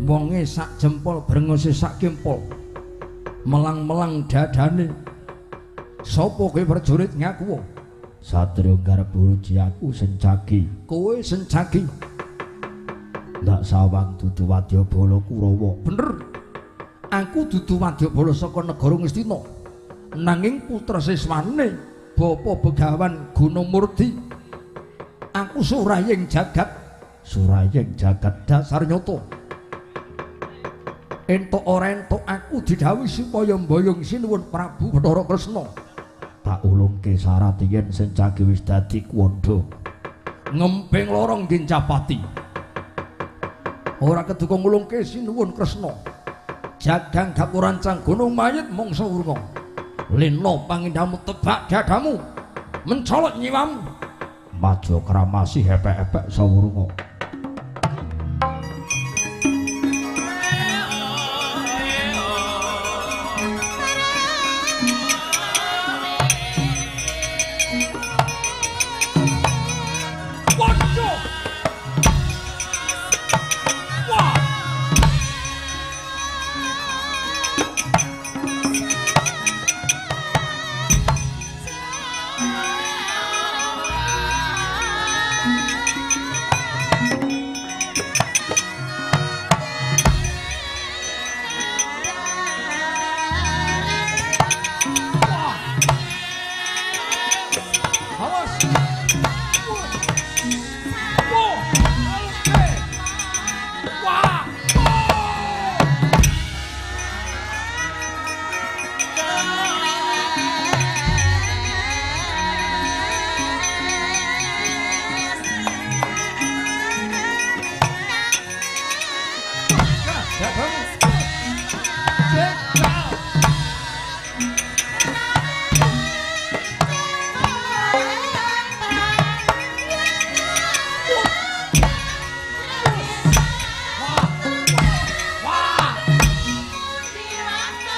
wonge sak jempol brengose sak kimpol melang-melang dadane sapa kowe prajurit ngaku Satrio garep buruji aku Sencagi kowe Sencagi ndak sawang dudu Wadyabala Kurawa bener aku dudu Wadyabala saka negara Ngastina nanging putra siswane Bapa Begawan Gunungmurti aku surayeng jagat dasar nyoto entuk ora entuk aku didhawuhi supaya mboyong sinuwun Prabu Bathara Kresna tak ulungke syarat yen Sencagi wis dadi kuwanda ngemping lorong Gincapati ora keduka ngulungke sinuwun Kresna jagang gapurancang gunung mayit mangsa urma lena pangindhamu tebak dadamu mencolot nyiwamu maju kramasi hepek-hepek sawurunga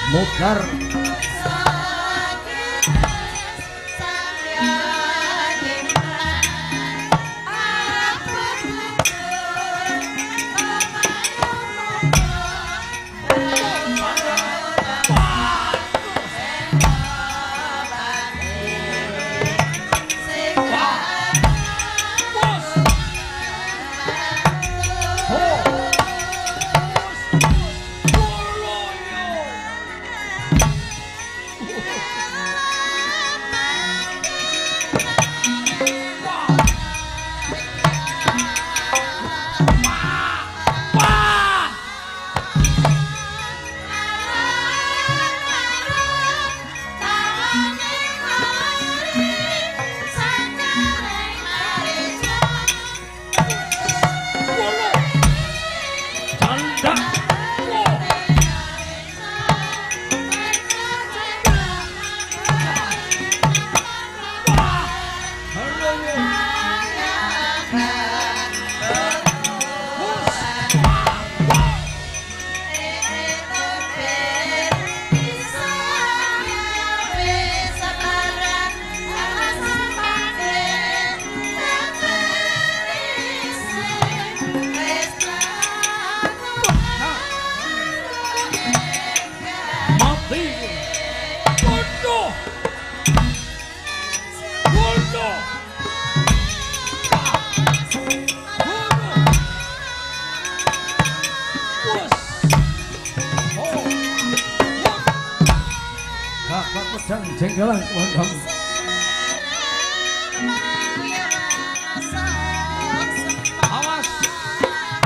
Mudar jenggelan kuandang awas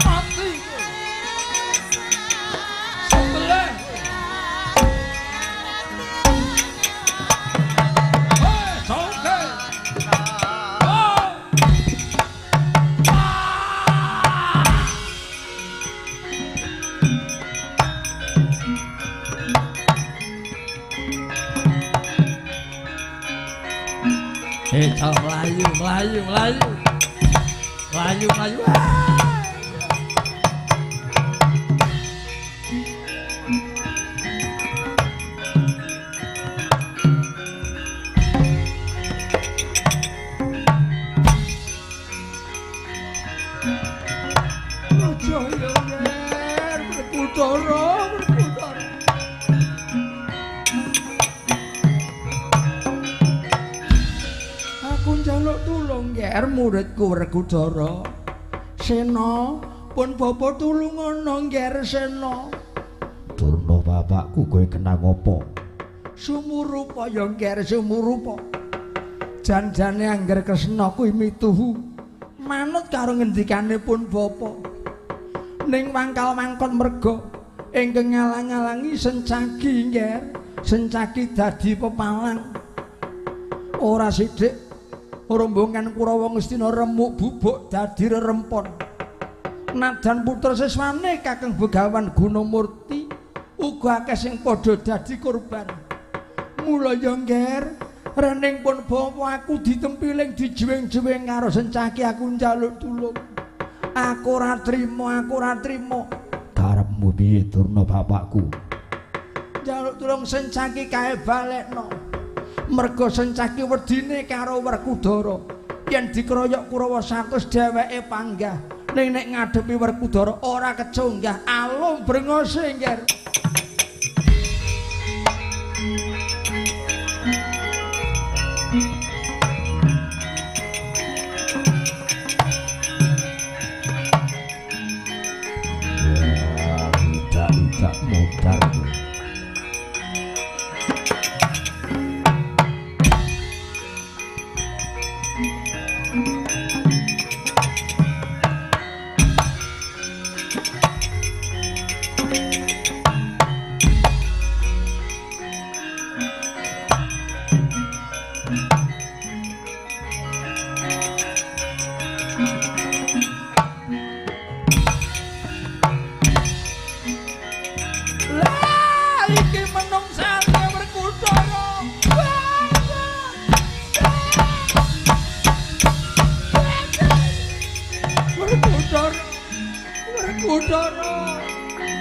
mati sebelah soke Melayu. Werkudara, Werkudara. Aku njaluk tulung nger muridku Werkudara. Sena, pun bapa tulungono nger Sena. Durna bapakku kowe kenang apa? Sumurupa ya nger sumurupa. Jan-jane angger Kresna kuwi mituhu manut karo ngendikane pun bapa. Ning wangkal mangkon merga ingkang ngalang-alangi Sencaki nger. Sencaki dadi pepalang. Ora sithik rombongan Kurawa Ngastina remuk bubuk dadi rerempon. Nadan putra siswane Kakang Begawan Gunamurti uga akeh sing padha dadi korban. Mula ya nger, rening pun bapa aku ditempiling dijuweng-juweng karo Sencaki aku njaluk tulung. Aku ora trima, aku ora trima. Karepmu piye Durna bapakku? Njaluk tulung Sencaki kae balekno. Merga Sencaki wedine karo Werkudara. Yen dikeroyok Kurawa 100 dheweke panggah. Ning nek ngadepi Werkudara ora kecunggah alum brengose nger. Tidak modar.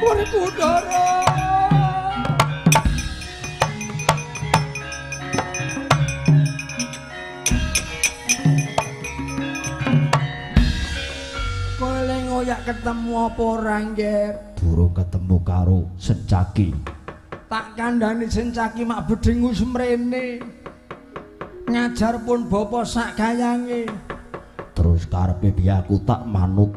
Werkudara. Kowe le ngoyak ketemu apa ora nger? Durung ketemu karo Sencaki. Tak kandhani Sencaki mak bedhingu semrene. Ngajar pun bapa sak gayange. Terus karepe piye aku tak manut.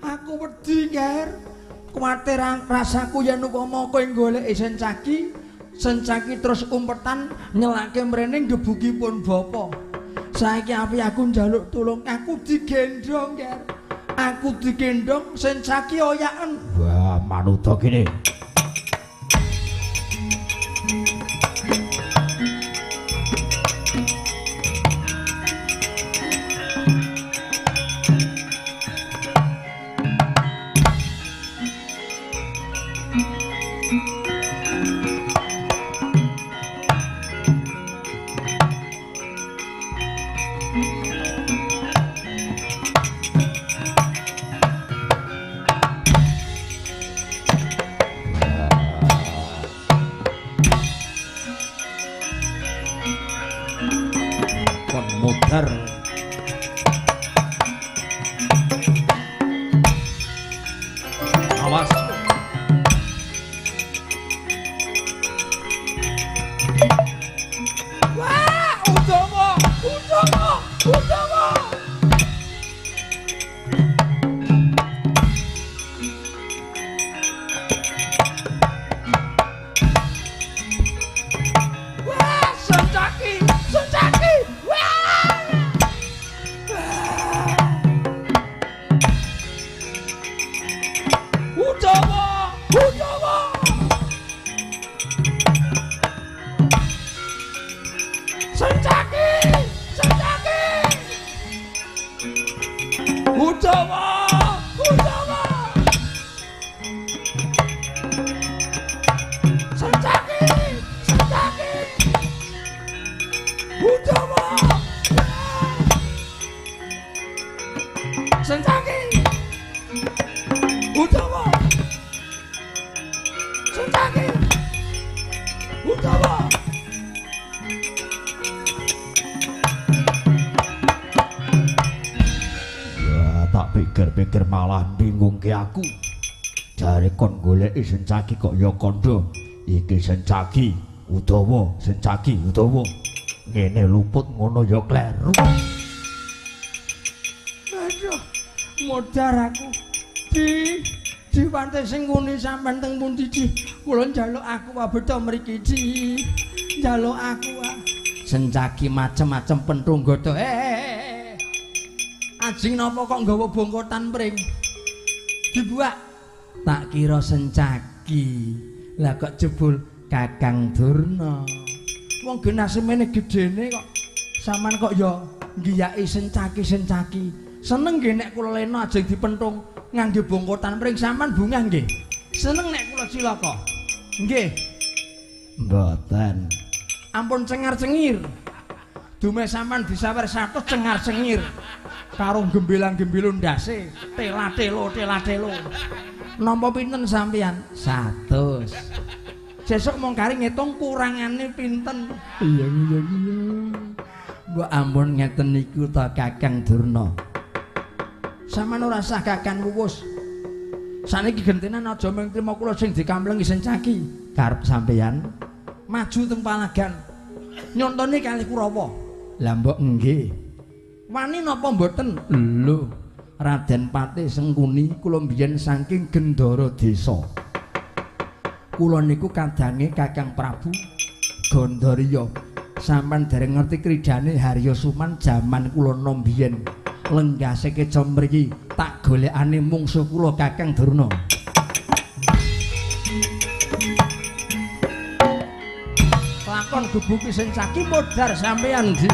Aku wedi nger. Kuwatir rasaku yen upama kowe goleki Sencaki, Sencaki terus umpetan nyelake mrene gebuki pun bapa. Saiki api aku njaluk tulung, aku digendong, nger. Aku digendong Sencaki oyaken. Wah, manut kene. Muter awas wah Udawa Udawa Udawa wah Sencaki Sencaki Udawa! Udawa! Sencaki! Sencaki! Udawa! Udawa! Sencaki! Sencaki! Udawa! Sencaki! Udawa! Sencaki! Udawa! Wah, tak pikir-pikir malah bingung ke aku. Jare kon goleki Sencaki kok ya kandha. Iki Sencaki utawa Sencaki utawa ngene luput ngono ya kleru. Aduh, modar aku. Diwanten sing nguni sampean teng pundi Di? Kula njaluk aku wae beto mriki Di. Njaluk aku wae. Sencaki macem-macem pentung godho. Ajeng napa kok nggawa bongkotan pring? Dibuak. Tak kira Sencaki. Lah kok jebul Kakang Durna. Wong genah semene gedene kok sampean kok ya ngiyaki Sencaki. Seneng nggih nek kula lena ajeng dipentung ngangge bongkotan pring sampean bungah nggih. Seneng nek kula cilaka. Nggih. Mboten. Ampun cengar-cengir. Dume sampean disawer 100 cengar-cengir. Karo gembelang-gembelun ndase, telatelo. Nampa pinten sampean? 100. Sesuk mung kari ngitung kurangane pinten. Iya. Mbok ampun ngeten niku ta Kakang Durna. Sampeyan ora sah Kakang Wuwus. Saniki gentenan aja mung trima kula sing dikamplengi Sencaki. Karep sampeyan maju teng palagan. Nyontone kalih Kurawa. Lah mbok nggih. Wani napa mboten? Lho, Raden Patih Sengkuni kula mbiyen saking Gendara Desa. Kula niku kadange Kakang Prabu Gandharya. Sampeyan dereng ngerti kridane Harya Suman jaman kula nom biyen. Lenggase keca mriki tak golekane mungsuh kula Kakang Durna. Lakon gebuki Sencaki modar sampeyan Di.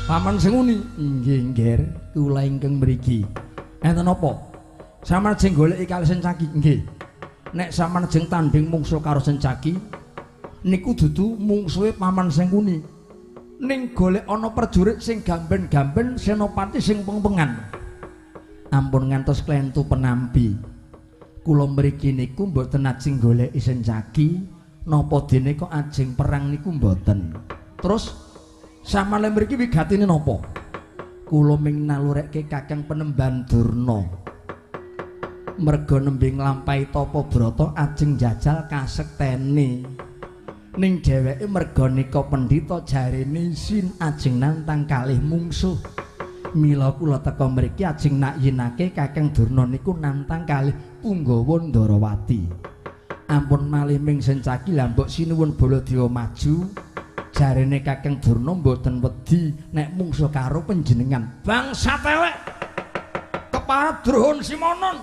Paman Senguni, nggih nggih, kula ingkang mriki. Enten apa? Sampeyan jeng goleki kalih Sencaki, nggih. Nek sampeyan jeng tanding mungsuh karo Sencaki, niku dudu mungsuhe Paman Senguni. Ning golek ana prajurit sing gamben-gamben senopati sing pengpengan. Ampun ngantos klentu penampi. Kula mriki niku mboten ajeng goleki Sencaki, napa dene kok ajeng perang niku mboten. Terus sampeyan mriki wigatine napa? Kula ming nalurekke Kakang Penemban Durna. Merga nembe nglampahi tapa brata ajeng njajal kasektene. Ning dheweke merga nika pendhita jarene sin ajeng nantang kalih mungsuh. Mila kula teka mriki ajeng nakyinake Kakang Durna niku nantang kalih Punggawa Ndarawati. Ampun malih ming Sencaki lah mbok sinuwun Baladewa maju. Jarene Kakang Durna mboten wedi nek mungsuh karo panjenengan. Bangsa telek kepaduhun Simonon.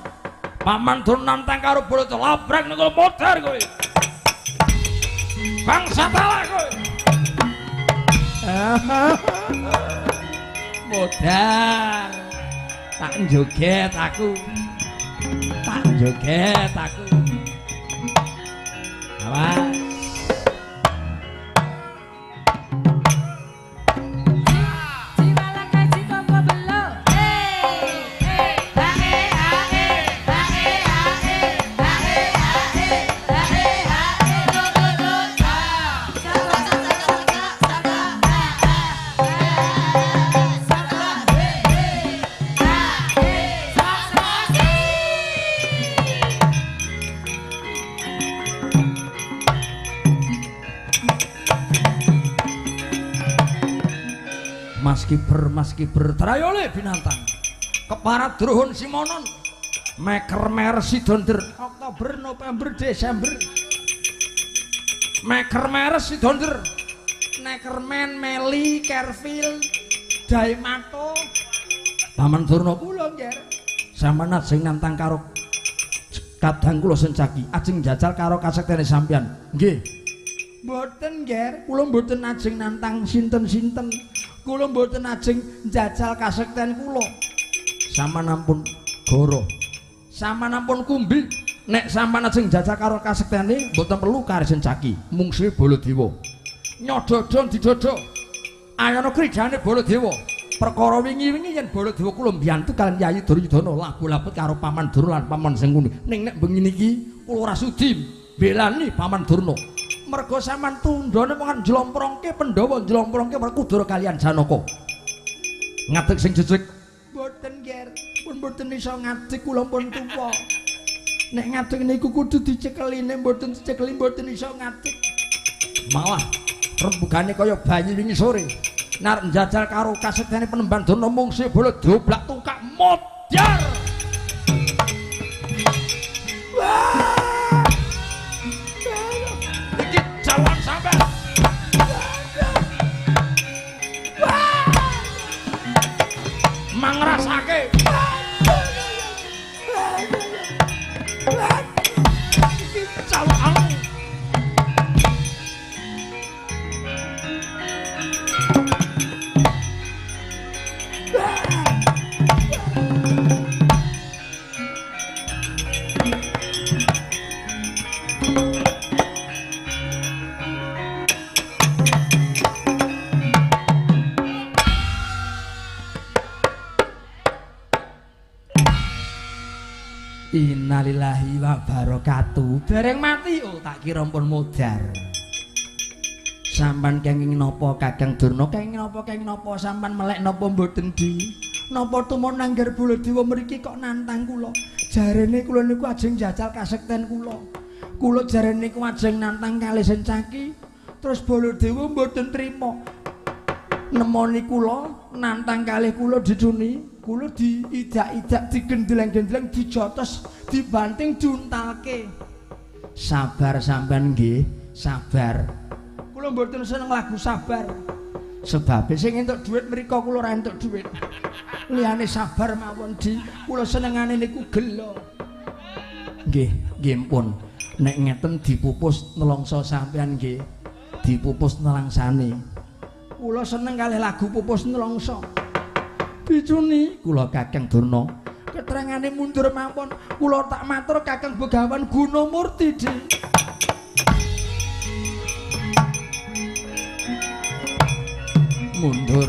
Paman Durna nantang karo Baladewa labrek niku modar kowe. Bangsa telek kowe. Modar. Tak joget aku. Awas. Mas Kiber trayole binatang keparat Druhun Simonon Meker Sidonder Oktober November Desember Meker Sidonder Neckerman Meli Kervil Daimato Paman Durna kula nggih sampeyan ajeng nantang karo kadang kula Sencaki ajeng njajal karo kasektene sampeyan nggih mboten nggih kula mboten ajeng nantang sinten-sinten. Kula mboten ajeng njajal kasekten kula. Sampeyan ampun goro. Sampeyan ampun kumbi. Nek sampeyan ajeng njajal karo kasektene mboten perlu karo Sencaki, mungsuhe Baladewa. Nyododon didodo. Ayana krijane Baladewa. Perkara wingi-wingi yen Baladewa kula mbiyantu kaliyan Yayi Duryudana lagu labet karo Paman Durna lan Paman Sengkuni. Ning nek bengi niki kula ora sudi belani Paman Durna. Merga sampean tundhane mongkan njlomprongke Pandhawa njlomprongke Werkudara kaliyan Janaka. Ngadeg sing jejeg. Mboten, Ger. Pun mboten iso ngadeg kula pun tuwa. Nek ngadeg niku kudu dicekeline, mboten dicekeli mboten iso ngadeg. Malah rembugane kaya bayi wingi sore. Narep njajal karo kasektene Penemban Durna mungsuhe Baladewa blak tungkak modar. Wah! Iki jalan sampean. Wah! Mangrasake. Iki jalan. Innalillahi wa barakatuh. Dereng mati oh tak kira pun modar. Sampan kenging napa Kakang Durna? Kenging napa sampan melek napa mboten di? Napa tumon nanggar Baladewa mriki kok nantang kula? Jarene kula niku ajeng jajal kasekten kula. Kula jarene niku ajeng nantang kalih Sencaki. Terus Baladewa mboten trima. Nemoni kula nantang kalih kula diduni. Kula diidak-idak digendheleng-gendheleng dijotos dibanting diuntalke. Sabar sampean nggih, sabar. Kula mboten seneng lagu sabar. Sebab sing entuk dhuwit mriko kula ora entuk dhuwit. Liyane sabar mawon di kula senengane niku gelo. Nggih pun. Nek ngeten dipupus nelongso sampean nggih. Dipupus nelangsane. Kula seneng kalih lagu pupus nelongso. Bicuni kula Kakang Durna keterangane mundur mawon kula tak matur Kakang Begawan Gunamurti di mundur